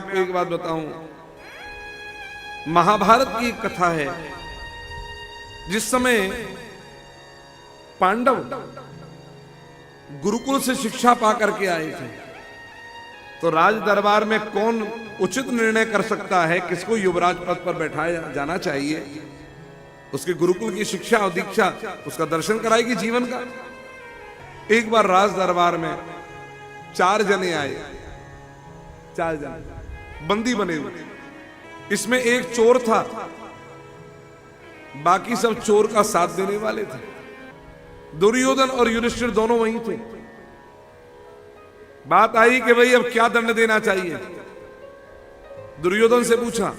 आपको एक बात बताऊं, महाभारत की एक कथा है। जिस समय पांडव गुरुकुल से शिक्षा पा करके आए थे, तो राज दरबार में कौन उचित निर्णय कर सकता है किसको युवराज पद पर बैठाया जाना चाहिए। उसके गुरुकुल की शिक्षा और दीक्षा उसका दर्शन कराएगी जीवन का। एक बार राज दरबार में 4 जने आए, 4 जने बंदी बने हुए। इसमें एक चोर था, बाकी सब चोर का साथ देने वाले थे। दुर्योधन और युधिष्ठिर दोनों वहीं थे। बात आई कि भाई अब क्या दंड देना चाहिए। दुर्योधन से पूछा,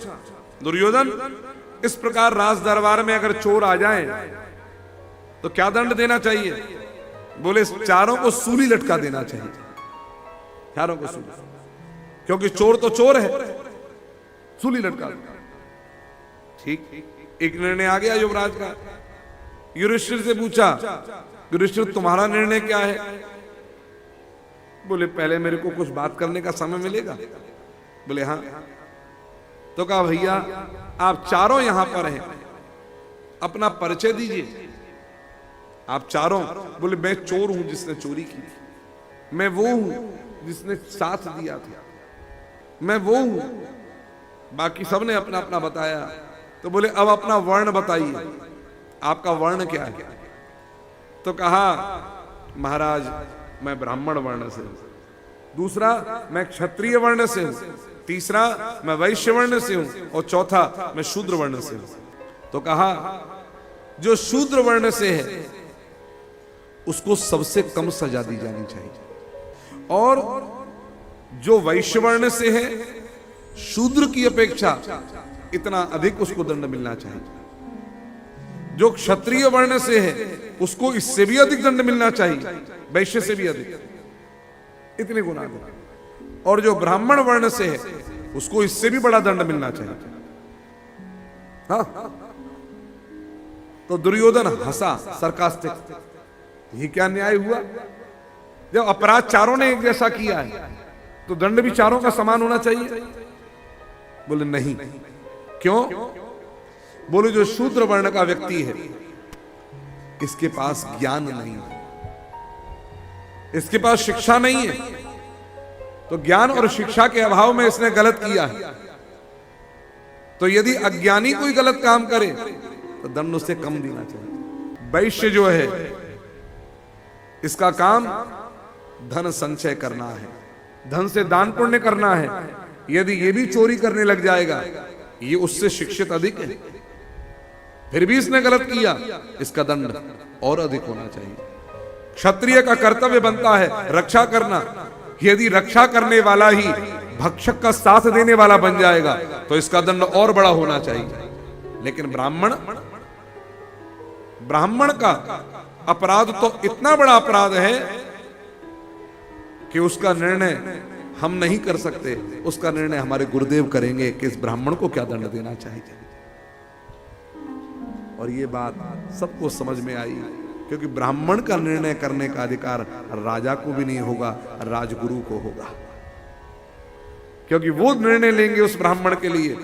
दुर्योधन इस प्रकार राज दरबार में अगर चोर आ जाएं तो क्या दंड देना चाहिए। बोले चारों को सूली लटका देना चाहिए, चारों को सूली, क्योंकि चोर तो चोर है, सूली लटका। ठीक, एक निर्णय आ गया युवराज का। युधिष्ठिर से पूछा, युधिष्ठिर तुम्हारा निर्णय क्या है। बोले पहले मेरे को कुछ बात करने का समय मिलेगा। बोले हाँ। तो कहा भैया आप चारों यहां पर हैं, अपना परिचय दीजिए। आप चारों। बोले मैं चोर हूं जिसने चोरी की थी, मैं वो हूं जिसने साथ दिया था, मैं वो हूं। बाकी सबने अपना अपना बताया। तो बोले अब अपना वर्ण बताइए, आपका वर्ण क्या है। तो कहा महाराज मैं ब्राह्मण वर्ण से हूं, दूसरा मैं क्षत्रिय वर्ण से हूं, तीसरा मैं वैश्य वर्ण से हूं, और चौथा मैं शूद्र वर्ण से हूं। तो कहा जो शूद्र वर्ण से है उसको सबसे कम सजा दी जानी चाहिए, और जो वैश्य वर्ण से है शूद्र की अपेक्षा इतना अधिक उसको दंड मिलना चाहिए। जो क्षत्रिय वर्ण से है उसको इससे भी अधिक दंड मिलना चाहिए, वैश्य से भी अधिक, इतने गुना दे। और जो ब्राह्मण वर्ण से है उसको इससे भी बड़ा दंड मिलना चाहिए। हाँ। तो दुर्योधन हंसा, सरकास्टिक, ये क्या न्याय हुआ। जब अपराध चारों ने एक जैसा किया है तो दंड भी चारों का समान होना चाहिए। बोले नहीं। क्यों। बोले जो शूद्र वर्ण का व्यक्ति है इसके पास ज्ञान नहीं है, इसके पास शिक्षा नहीं है, तो ज्ञान और शिक्षा के अभाव में इसने गलत किया है। तो यदि अज्ञानी कोई गलत काम करे तो दंड उससे कम देना चाहिए। वैश्य जो है इसका काम धन संचय करना है, धन से दान पुण्य करना है। यदि ये भी चोरी करने लग जाएगा, ये उससे शिक्षित अधिक है, फिर भी इसने गलत किया, इसका दंड और अधिक होना चाहिए। क्षत्रिय का कर्तव्य बनता है रक्षा करना। यदि रक्षा करने वाला ही भक्षक का साथ देने वाला बन जाएगा तो इसका दंड और बड़ा होना चाहिए। लेकिन ब्राह्मण का अपराध तो इतना बड़ा अपराध है कि उसका निर्णय हम नहीं कर सकते, उसका निर्णय हमारे गुरुदेव करेंगे कि इस ब्राह्मण को क्या दंड देना चाहिए। और ये बात सबको समझ में आई, क्योंकि ब्राह्मण का निर्णय करने का अधिकार राजा को भी नहीं होगा, राजगुरु को होगा। क्योंकि वो निर्णय लेंगे उस ब्राह्मण के लिए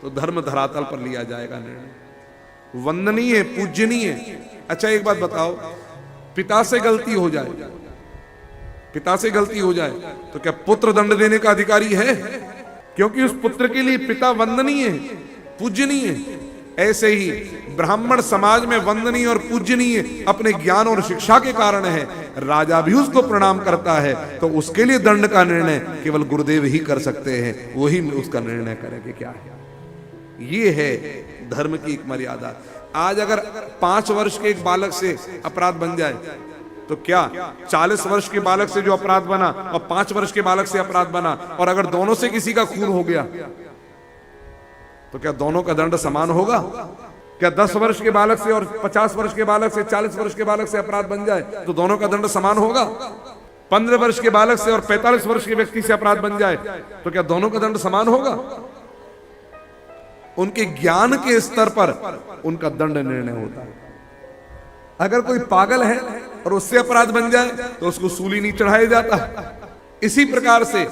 तो धर्म धरातल पर लिया जाएगा निर्णय, वंदनीय, पूजनीय। अच्छा एक बात बताओ, पिता से गलती हो जाए, पिता से गलती हो जाए तो क्या पुत्र दंड देने का अधिकारी है। क्योंकि उस पुत्र के लिए पिता वंदनीय है, पूजनीय है। ऐसे ही ब्राह्मण समाज में वंदनीय और पूजनीय अपने ज्ञान और शिक्षा के कारण है। राजा भी उसको प्रणाम करता है, तो उसके लिए दंड का निर्णय केवल गुरुदेव ही कर सकते हैं, वही उसका निर्णय करेंगे क्या है। ये है धर्म की एक मर्यादा। आज अगर 5 वर्ष के एक बालक से अपराध बन जाए तो क्या 40 वर्ष के बालक से जो अपराध बना और 5 वर्ष के बालक से अपराध बना, और अगर दोनों से किसी का खून हो गया तो क्या दोनों का दंड समान होगा। क्या 10 वर्ष के बालक से और 50 वर्ष के बालक से, 40 वर्ष के बालक से अपराध बन जाए तो दोनों का दंड समान होगा। 15 वर्ष के बालक से और 45 वर्ष के व्यक्ति से अपराध बन जाए तो क्या दोनों का दंड समान होगा। उनके ज्ञान के स्तर पर उनका दंड निर्णय होता है। अगर कोई पागल है और उससे अपराध बन जाए तो उसको सूली नहीं चढ़ाया जाता। इसी प्रकार से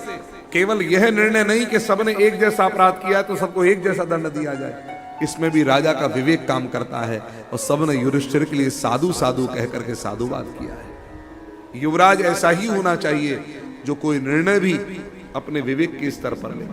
केवल यह निर्णय नहीं कि सबने एक जैसा अपराध किया तो सबको एक जैसा दंड दिया जाए, इसमें भी राजा का विवेक काम करता है। और सबने युधिष्ठिर के लिए साधु साधु कह करके साधुवाद किया है। युवराज ऐसा ही होना चाहिए जो कोई निर्णय भी अपने विवेक के स्तर पर ले।